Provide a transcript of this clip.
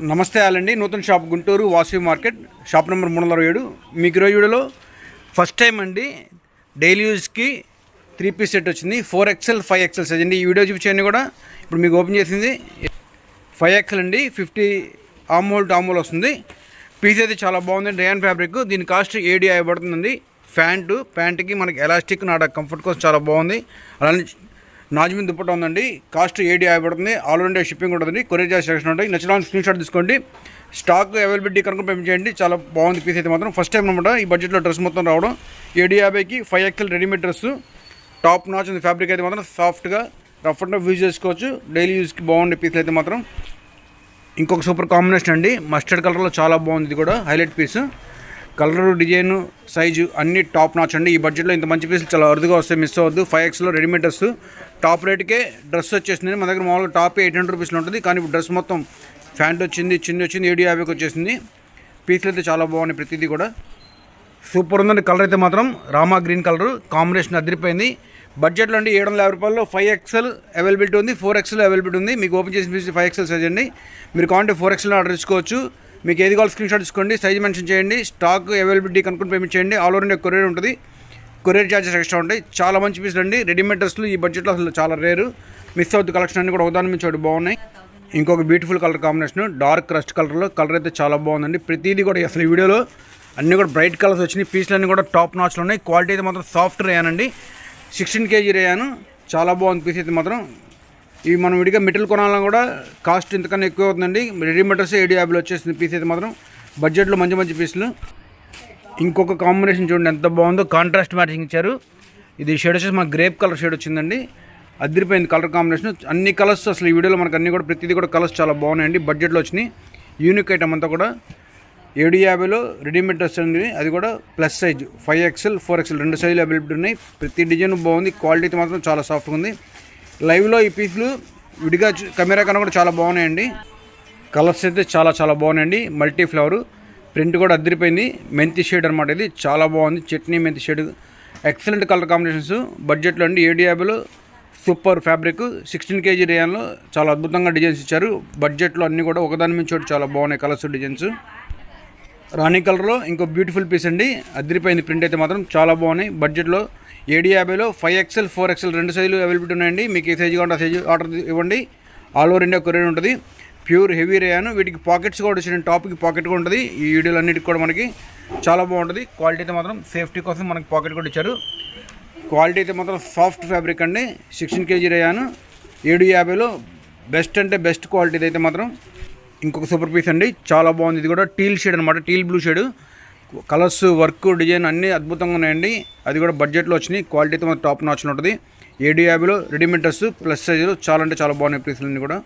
నమస్తే ఆలండి. నూతన shop Guntur Vasavi market shop number 367. మీకు ఈరోజు వీడియోలో ఫస్ట్ టైం అండి డైలీ యూజ్కి 3 పీస్ సెట్ వచ్చింది. 4XL 5XL సైజ్ అండి. ఈ వీడియో చూపించండి కూడా ఇప్పుడు మీకు ఓపెన్ చేసింది 5XL అండి. 50 ఆర్మ్ హోల్ టామ్ హోల్ వస్తుంది. పీస్ అయితే చాలా బాగుంది. Rayon fabric. దీని కాస్ట్ 7 అయ్యబడుతుందండి. ప్యాంట్కి మనకి ఎలాస్టిక్ నాడ కంఫర్ట్ కోసం చాలా బాగుంది. అలానే నాజుమిన్ దుప్పట ఉందండి. కాస్ట్ 7 అయ్యబడుతుంది. ఆల్ ఇండియా షిప్పింగ్ ఉంటుంది. కొరియర్ చార్జ్ సెక్షన్ ఉంటాయి. నచ్చిన స్క్రీన్ షాట్ తీసుకోండి. స్టాక్ అవైలబిలిటీ కనుక పేమెంట్ చేయండి. చాలా బాగుంది పీస్ అయితే మాత్రం. ఫస్ట్ టైం అనమాట ఈ బడ్జెట్లో డ్రెస్ మొత్తం రావడం. 750కి 5XL readymade dress. Top notch ఉంది. ఫ్యాబ్రిక్ అయితే మాత్రం సాఫ్ట్గా రఫ్ అండ్ యూజ్ చేసుకోవచ్చు. డైలీ యూజ్కి బాగుండే పీస్లు అయితే మాత్రం. ఇంకొక సూపర్ కాంబినేషన్ అండి. మస్టర్డ్ కలర్లో చాలా బాగుంది. ఇది కూడా highlight piece. Colour, design, size అన్నీ టాప్ నాచ్ అండి. ఈ బడ్జెట్లో ఇంత మంచి పీసులు చాలా అరుదుగా వస్తాయి. మిస్ అవ్వద్దు. 5XL readymade dress. టాప్ రేట్కే డ్రెస్ వచ్చేసింది. మన దగ్గర మామూలుగా టాప్ 800 రూపీస్లో ఉంటుంది. కానీ ఇప్పుడు డ్రెస్ మొత్తం ప్యాంట్ వచ్చింది, చిన్న వచ్చింది, 750కి వచ్చేసింది. పీసులు అయితే చాలా బాగున్నాయి. ప్రతిదీ కూడా సూపర్ ఉందండి. కలర్ అయితే మాత్రం రామా గ్రీన్ కలర్ కాంబినేషన్ అదిరిపోయింది. బడ్జెట్లో అండి 750 రూపాయల్లో 5XL అవైలబిలిటీ ఉంది. 4XL అవైలబిలిటీ ఉంది. మీకు ఓపెన్ చేసిన పీస్ 5XL సైజ్ అండి. మీరు కావాలంటే 4XL ఆర్డర్ ఇచ్చుకోవచ్చు. మీకు ఏది కావాలి స్క్రీన్ షాట్ తీసుకోండి. సైజ్ మెన్షన్ చేయండి. స్టాక్ అవైలబిలిటీ కనుక్కొని పేమెంట్ చేయండి. ఆల్ ఓవర్ ఇండియా కొరియర్ ఉంటుంది. కొరియర్ చార్జెస్ ఎక్స్ట్రా ఉంటాయి. చాలా మంచి పీసులు అండి. రెడీమేడ్ డ్రెస్లు ఈ బడ్జెట్లో అసలు చాలా రేరు. మిస్ అవుతుంది. కలెక్షన్ అన్ని కూడా ఒకదాని నుంచి ఒకటి బాగున్నాయి. ఇంకొక beautiful colour combination dark rust కలర్లో. కలర్ అయితే చాలా బాగుందండి. ప్రతిదీ కూడా అసలు ఈ వీడియోలో అన్నీ కూడా బ్రైట్ కలర్స్ వచ్చినాయి. పీసులు అన్నీ కూడా టాప్ నాచ్లో ఉన్నాయి. క్వాలిటీ అయితే మాత్రం సాఫ్ట్ రేయానండి. 16 kg రేయాను. చాలా బాగుంది పీస్ అయితే మాత్రం. ఇవి మనం విడిగా మెటీరియల్ కొనాలన్నా కూడా కాస్ట్ ఇంతకన్నా ఎక్కువ అవుతుందండి. రెడీమేడ్ డ్రెస్ 750లో వచ్చేసింది. పీస్ అయితే మాత్రం బడ్జెట్లో మంచి మంచి పీసులు. ఇంకొక కాంబినేషన్ చూడండి ఎంత బాగుందో. కాంట్రాస్ట్ మ్యాచింగ్ ఇచ్చారు. ఇది షేడ్ వచ్చేసి మనకు గ్రేప్ కలర్ షేడ్ వచ్చిందండి. అదిరిపోయింది కలర్ కాంబినేషన్. అన్ని కలర్స్ అసలు ఈ వీడియోలో మనకు అన్ని కూడా ప్రతిదీ కూడా కలర్స్ చాలా బాగున్నాయండి. బడ్జెట్లో వచ్చినాయి. యూనిక్ ఐటమ్ అంతా కూడా 750లో రెడీమేడ్ డ్రెస్ అండి. అది కూడా ప్లస్ సైజ్ 5XL 4XL 2 సైజులు అవైలబిలిటీ ఉన్నాయి. ప్రతి డిజైన్ బాగుంది. క్వాలిటీ అయితే మాత్రం చాలా సాఫ్ట్గా ఉంది. లైవ్లో ఈ పీసులు విడిగా కెమెరా కన్నా కూడా చాలా బాగున్నాయండి. కలర్స్ అయితే చాలా చాలా బాగున్నాయండి. మల్టీ ఫ్లవర్ ప్రింట్ కూడా అదిరిపోయింది. మెంతి షేడ్ అనమాట. ఇది చాలా బాగుంది. చట్నీ మెంతి షేడ్. Excellent colour combinations. బడ్జెట్లో అండి 750లో సూపర్ ఫ్యాబ్రిక్. 16 kg రేయాన్లో చాలా అద్భుతంగా డిజైన్స్ ఇచ్చారు. బడ్జెట్లో అన్నీ కూడా ఒకదాని నుంచి ఒకటి చాలా బాగున్నాయి కలర్స్, డిజైన్స్. రాణి కలర్లో ఇంకో బ్యూటిఫుల్ పీస్ అండి. అదిరిపోయింది. ప్రింట్ అయితే మాత్రం చాలా బాగున్నాయి. బడ్జెట్లో 750లో 5XL 4XL 2 సైజులు అవైలబిలిటీ ఉన్నాయండి. మీకు ఏ సైజు కావాలంటే ఆ సైజు ఆర్డర్ ఇవ్వండి. ఆల్ ఓవర్ ఇండియా కొరియర్ ఉంటుంది. Pure heavy రేయాను. వీటికి పాకెట్స్ కూడా వచ్చిన టాప్కి పాకెట్ కూడా ఉంటుంది. ఈ వీడియోలు అన్నిటికి కూడా మనకి చాలా బాగుంటుంది. క్వాలిటీ అయితే మాత్రం సేఫ్టీ కోసం మనకి పాకెట్ కూడా ఇచ్చారు. క్వాలిటీ అయితే మాత్రం సాఫ్ట్ ఫ్యాబ్రిక్ అండి. 16 kg రేయాను. 750లో బెస్ట్ అంటే బెస్ట్ క్వాలిటీ అయితే మాత్రం. ఇంకొక సూపర్ పీస్ అండి. చాలా బాగుంది. ఇది కూడా టీల్ షేడ్ అనమాట. Teal blue shade. Colours, work, design అన్నీ అద్భుతంగా ఉన్నాయండి. అది కూడా బడ్జెట్లో వచ్చినాయి. క్వాలిటీ అయితే మాత్రం టాప్ నాచ్లో ఉంటుంది. 750లో రెడీమేడ్ డ్రెస్ ప్లస్ సైజులు చాలా అంటే చాలా బాగున్నాయి పీసులన్నీ కూడా.